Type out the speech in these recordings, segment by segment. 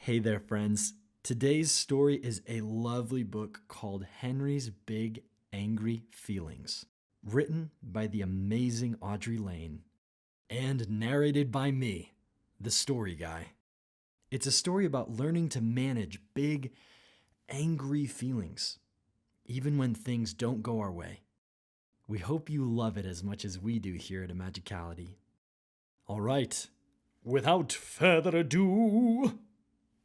Hey there, friends. Today's story is a lovely book called Henry's Big Angry Feelings, written by the amazing Audrey Lane and narrated by me, the story guy. It's a story about learning to manage big, angry feelings, even when things don't go our way. We hope you love it as much as we do here at Imagicality. All right, without further ado,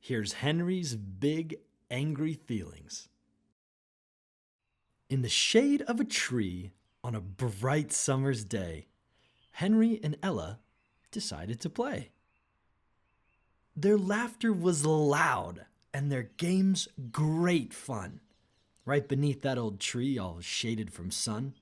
here's Henry's Big Angry Feelings. In the shade of a tree on a bright summer's day, Henry and Ella decided to play. Their laughter was loud and their games great fun, right beneath that old tree all shaded from sun.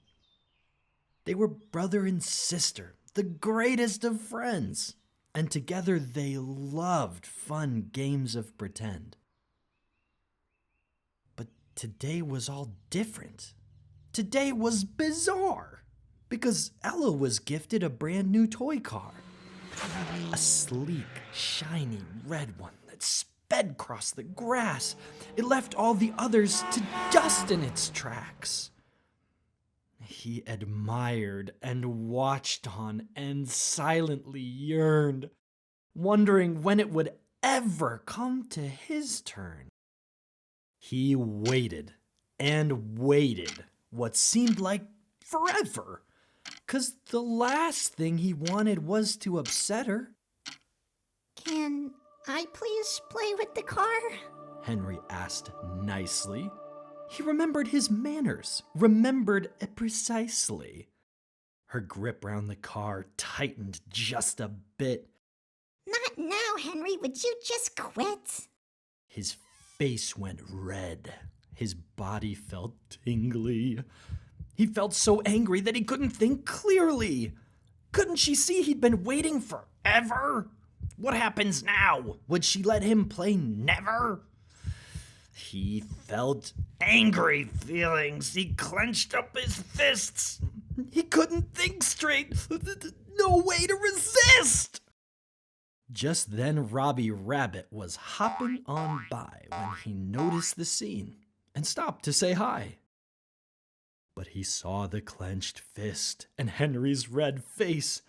They were brother and sister, the greatest of friends, and together they loved fun games of pretend. But today was all different. Today was bizarre, because Ella was gifted a brand new toy car. A sleek, shiny red one that sped across the grass. It left all the others to dust in its tracks. He admired and watched on and silently yearned, wondering when it would ever come to his turn. He waited and waited what seemed like forever, 'cause the last thing he wanted was to upset her. Can I please play with the car? Henry asked nicely. He remembered his manners, remembered it precisely. Her grip round the car tightened just a bit. Not now, Henry. Would you just quit? His face went red. His body felt tingly. He felt so angry that he couldn't think clearly. Couldn't she see he'd been waiting forever? What happens now? Would she let him play never? He felt angry feelings. He clenched up his fists. He couldn't think straight. No way to resist. Just then Robbie Rabbit was hopping on by when he noticed the scene and stopped to say hi. But he saw the clenched fist and Henry's red face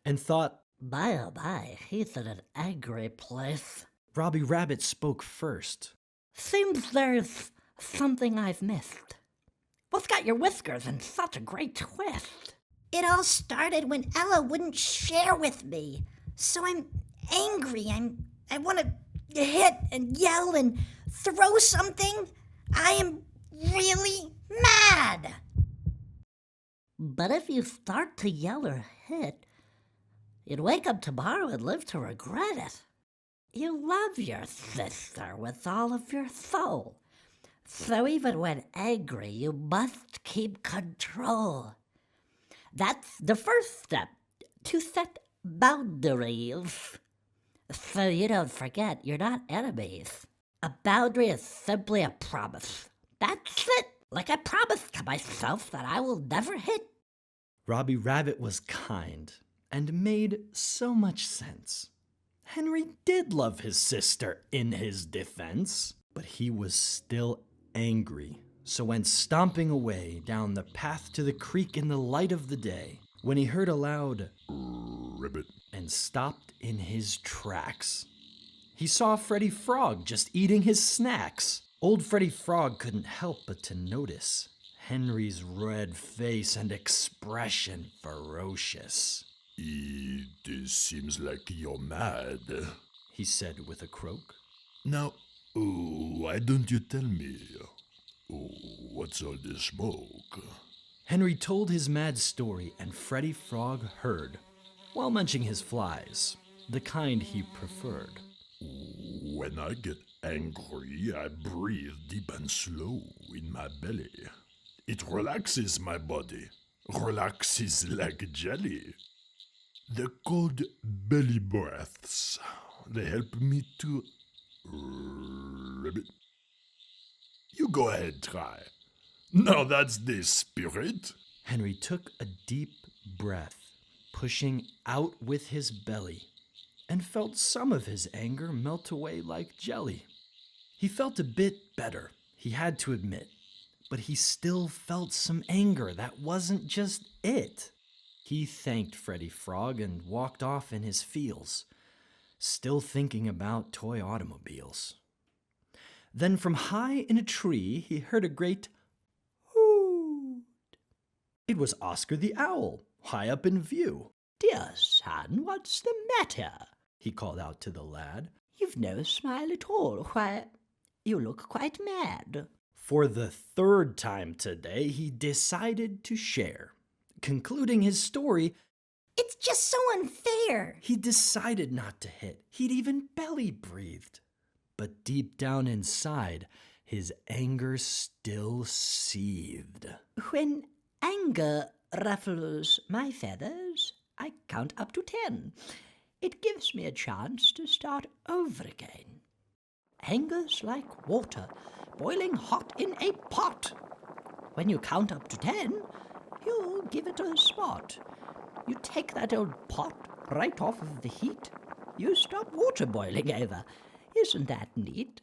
and thought, "My, oh my, he's in an angry place. Robbie Rabbit spoke first. Seems there's something I've missed. What's got your whiskers in such a great twist?" It all started when Ella wouldn't share with me. So I'm angry. I want to hit and yell and throw something. I am really mad. But if you start to yell or hit, you'd wake up tomorrow and live to regret it. You love your sister with all of your soul. So even when angry, you must keep control. That's the first step, to set boundaries. So you don't forget you're not enemies. A boundary is simply a promise. That's it. Like I promised to myself that I will never hit. Robbie Rabbit was kind and made so much sense. Henry did love his sister in his defense, but he was still angry, so went stomping away down the path to the creek in the light of the day when he heard a loud ribbit and stopped in his tracks. He saw Freddy Frog just eating his snacks. Old Freddy Frog couldn't help but to notice Henry's red face and expression ferocious. It seems like you're mad, he said with a croak. Now, why don't you tell me? What's all this smoke? Henry told his mad story, and Freddy Frog heard, while munching his flies, the kind he preferred. When I get angry, I breathe deep and slow in my belly. It relaxes my body, relaxes like jelly. The cold belly breaths, they help me to ribbit. You go ahead, try. Now that's the spirit. Henry took a deep breath, pushing out with his belly, and felt some of his anger melt away like jelly. He felt a bit better, he had to admit, but he still felt some anger. That wasn't just it. He thanked Freddy Frog and walked off in his feels, still thinking about toy automobiles. Then from high in a tree, he heard a great hoot. It was Oscar the Owl, high up in view. "Dear son, what's the matter?" He called out to the lad. "You've no smile at all. Why, you look quite mad." For the third time today, he decided to share. Concluding his story, It's just so unfair. he decided not to hit. He'd even belly breathed. But deep down inside, his anger still seethed. "When anger ruffles my feathers, I count up to 10. It gives me a chance to start over again. Anger's like water boiling hot in a pot. When you count up to 10, you give it a spot. You take that old pot right off of the heat. You stop water boiling over. Isn't that neat?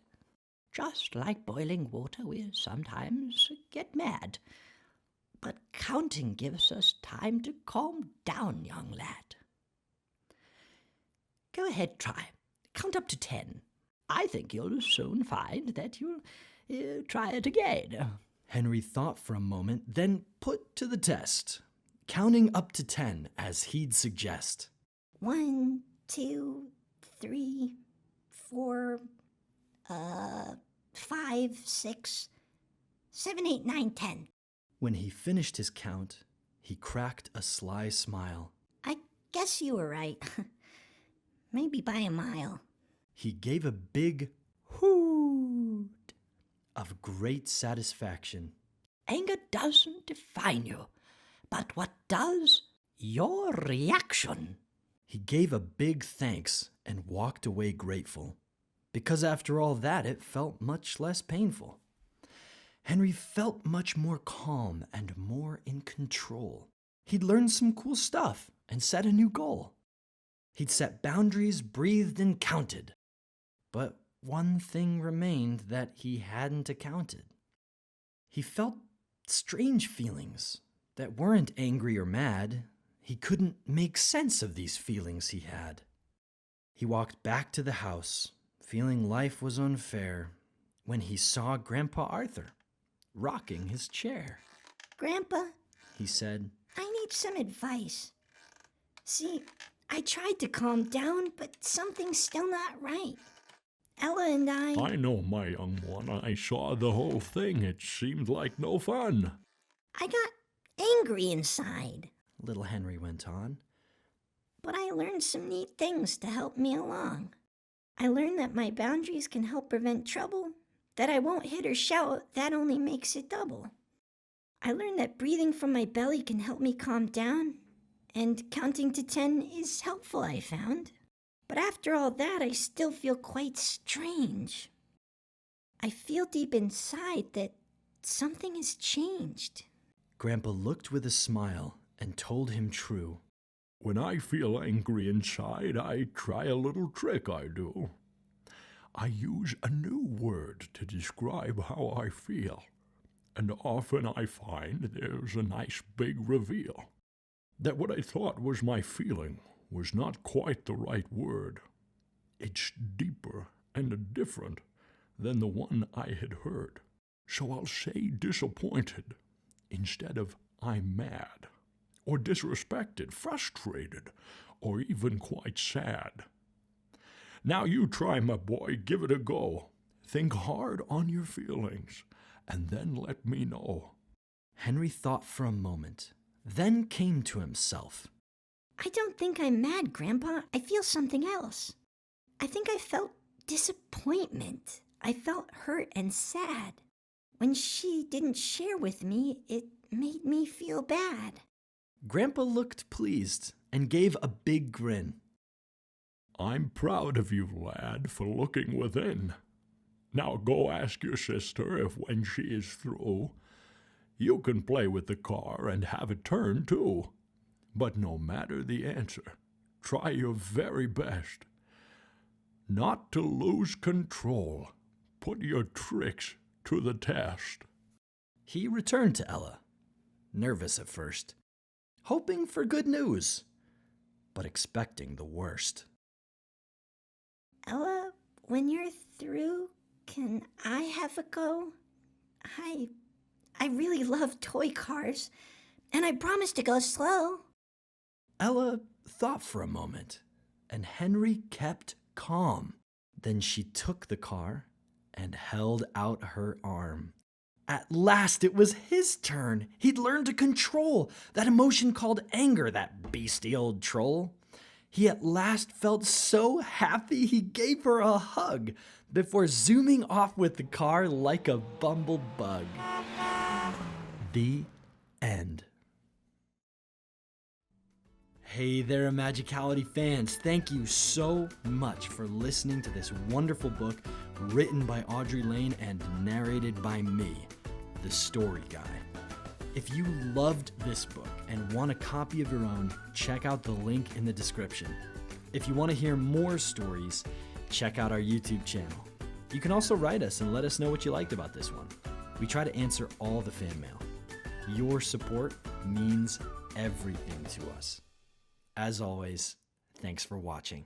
Just like boiling water, we sometimes get mad. But counting gives us time to calm down, young lad. Go ahead, try. Count up to 10. I think you'll soon find that you'll try it again." Henry thought for a moment, then put to the test, counting up to 10 as he'd suggest. 1, 2, 3, 4, 5, 6, 7, 8, 9, 10. When he finished his count, he cracked a sly smile. I guess you were right. Maybe by a mile. He gave a big hoot of great satisfaction. Anger doesn't define you, but what does? Your reaction. He gave a big thanks and walked away grateful, because after all that, it felt much less painful. Henry felt much more calm and more in control. He'd learned some cool stuff and set a new goal. He'd set boundaries, breathed, and counted. But one thing remained that he hadn't accounted. He felt strange feelings that weren't angry or mad. He couldn't make sense of these feelings he had. He walked back to the house, feeling life was unfair, when he saw Grandpa Arthur rocking his chair. Grandpa, He said, I need some advice. See, I tried to calm down, but something's still not right. Ella and I know, my young one. I saw the whole thing. It seemed like no fun. I got angry inside. little Henry went on. But I learned some neat things to help me along. I learned that my boundaries can help prevent trouble, that I won't hit or shout, that only makes it double. I learned that breathing from my belly can help me calm down, and counting to 10 is helpful, I found. But after all that, I still feel quite strange. I feel deep inside that something has changed. Grandpa looked with a smile and told him true. When I feel angry inside, I try a little trick, I do. I use a new word to describe how I feel, and often I find there's a nice big reveal. That what I thought was my feeling was not quite the right word. It's deeper and different than the one I had heard. So I'll say disappointed instead of I'm mad, or disrespected, frustrated, or even quite sad. Now you try, my boy, give it a go. Think hard on your feelings, and then let me know. Henry thought for a moment, then came to himself. I don't think I'm mad, Grandpa. I feel something else. I think I felt disappointment. I felt hurt and sad. When she didn't share with me, it made me feel bad. Grandpa looked pleased and gave a big grin. I'm proud of you, lad, for looking within. Now go ask your sister if when she is through, you can play with the car and have it turned too. But no matter the answer, try your very best Not to lose control. Put your tricks to the test. He returned to Ella, nervous at first, hoping for good news, but expecting the worst. Ella, when you're through, can I have a go? I really love toy cars, and I promise to go slow. Ella thought for a moment, and Henry kept calm. Then she took the car and held out her arm. At last, it was his turn. He'd learned to control that emotion called anger, that beastly old troll. He at last felt so happy he gave her a hug before zooming off with the car like a bumblebug. The end. Hey there, Magicality fans. Thank you so much for listening to this wonderful book written by Audrey Lane and narrated by me, the Story Guy. If you loved this book and want a copy of your own, check out the link in the description. If you want to hear more stories, check out our YouTube channel. You can also write us and let us know what you liked about this one. We try to answer all the fan mail. Your support means everything to us. As always, thanks for watching.